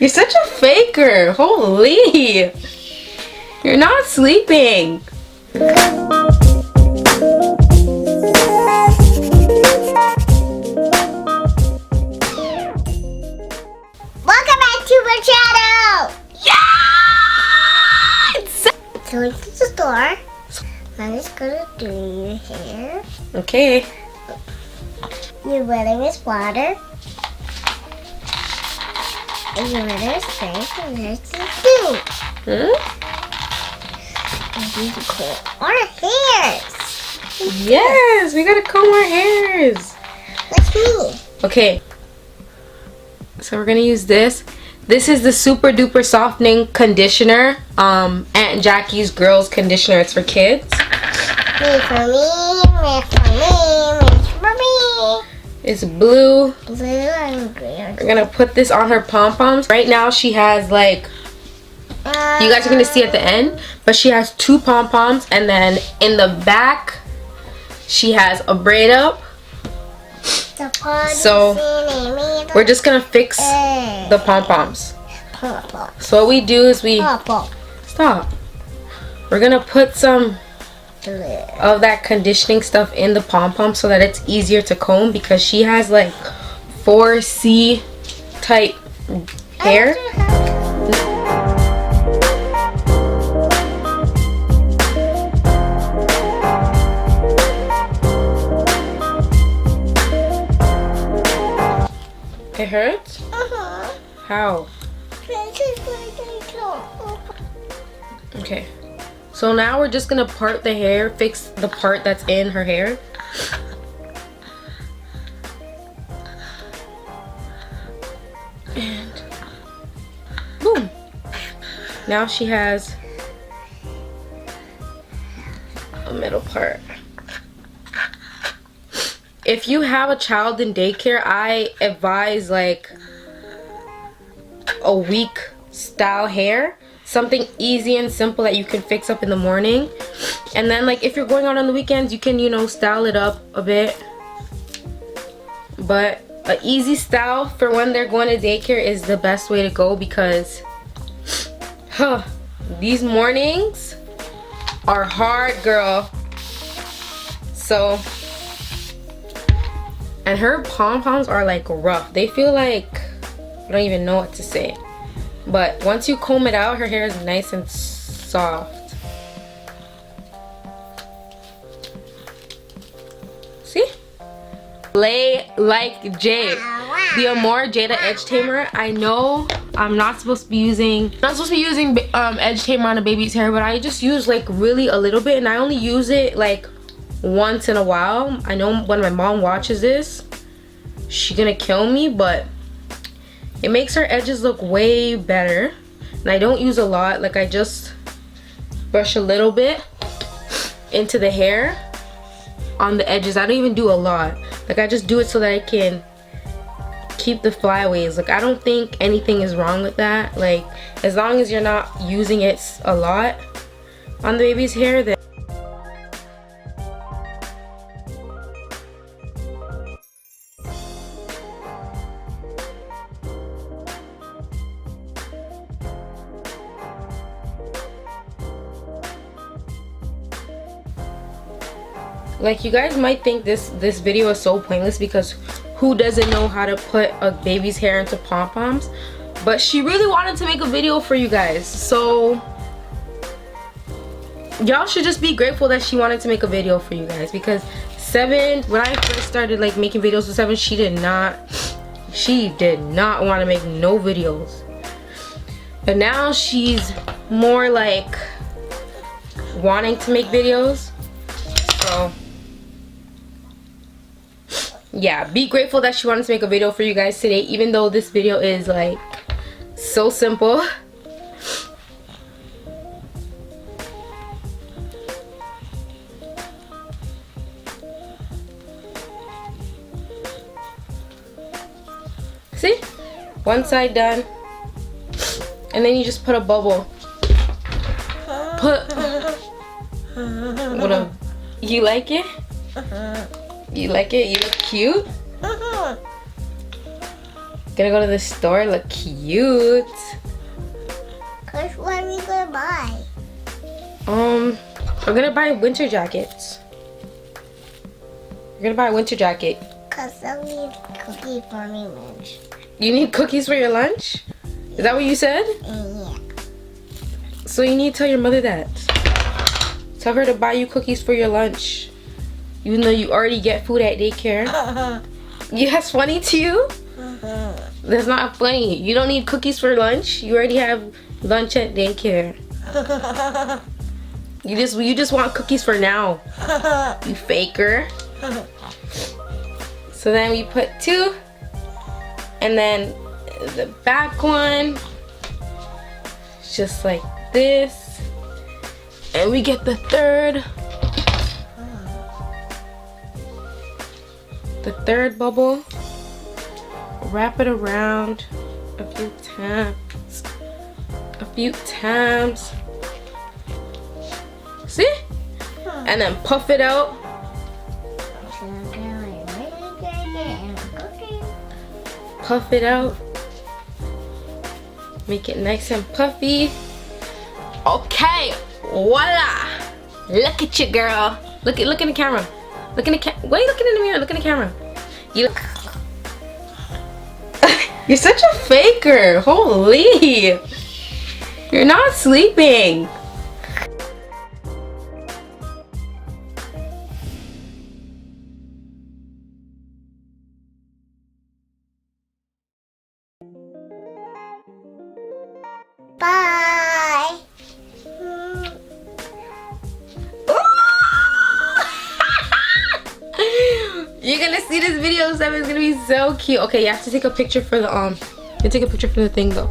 You're such a faker. Holy. You're not sleeping. Welcome back to my channel. Yes! Going to the store. I'm just gonna do your hair. Okay. You're wetting with water. And you're wetting with spray. And there's the glue. And we can comb our hairs. Yes, we gotta comb our hairs. Like me. Okay. So we're gonna use this. This is the Super Duper Softening Conditioner. Aunt Jackie's Girls Conditioner. It's for kids. Me for me. Me for me. Me for me. It's blue. Blue and green. We're gonna put this on her pom-poms. Right now she has like, you guys are gonna see at the end, but she has 2 pom-poms, and then in the back she has a braid up. So we're just gonna fix the pom-poms. So what we do is we stop. We're gonna put some of that conditioning stuff in the pom-pom so that it's easier to comb, because she has like 4C type hair. It hurts? How? Okay. So now we're just gonna part the hair, fix the part that's in her hair. And boom. Now she has a middle part. If you have a child in daycare, I advise like a week style hair. Something easy and simple that you can fix up in the morning. And then like if you're going out on the weekends, you can, you know, style it up a bit. But an easy style for when they're going to daycare is the best way to go, because these mornings are hard, girl. So, and her pom-poms are like rough. They feel like, I don't even know what to say. But once you comb it out, her hair is nice and soft. See? Lay like Jay. The Amour Jayda Edge Tamer. I know I'm not supposed to be using edge tamer on a baby's hair, but I just use like really a little bit, and I only use it like once in a while. I know when my mom watches this, she's gonna kill me, but it makes her edges look way better. And I don't use a lot. Like I just brush a little bit into the hair on the edges. I don't even do a lot. Like I just do it so that I can keep the flyaways. Like I don't think anything is wrong with that. Like as long as you're not using it a lot on the baby's hair, then like you guys might think this video is so pointless, because who doesn't know how to put a baby's hair into pom-poms? But she really wanted to make a video for you guys, so y'all should just be grateful that she wanted to make a video for you guys. Because when I first started like making videos with Seven, she did not want to make no videos. But now she's more like wanting to make videos. So yeah, be grateful that she wanted to make a video for you guys today, even though this video is like so simple. See? One side done. And then you just put a bubble. You like it? You like it? You look cute? Gonna go to the store, look cute. Cause what are we gonna buy? We're gonna buy winter jackets. We're gonna buy a winter jacket. Cause I need cookie for me lunch. You need cookies for your lunch? Is that what you said? Yeah. So you need to tell your mother that. Tell her to buy you cookies for your lunch. Even though you already get food at daycare. Yeah, that's funny to you? That's not funny. You don't need cookies for lunch. You already have lunch at daycare. You just want cookies for now. You faker. So then we put 2. And then the back one. Just like this. And we get the third. The third bubble. Wrap it around a few times. A few times. See? And then puff it out. Puff it out. Make it nice and puffy. Okay, voila! Look at you, girl. Look in the camera. Look in the camera. Why are you looking in the mirror? Look in the camera. You look. You're such a faker. Holy. You're not sleeping. Bye. You're gonna see this video, so it's gonna be so cute. Okay, you have to take a picture for the you take a picture for the thing though.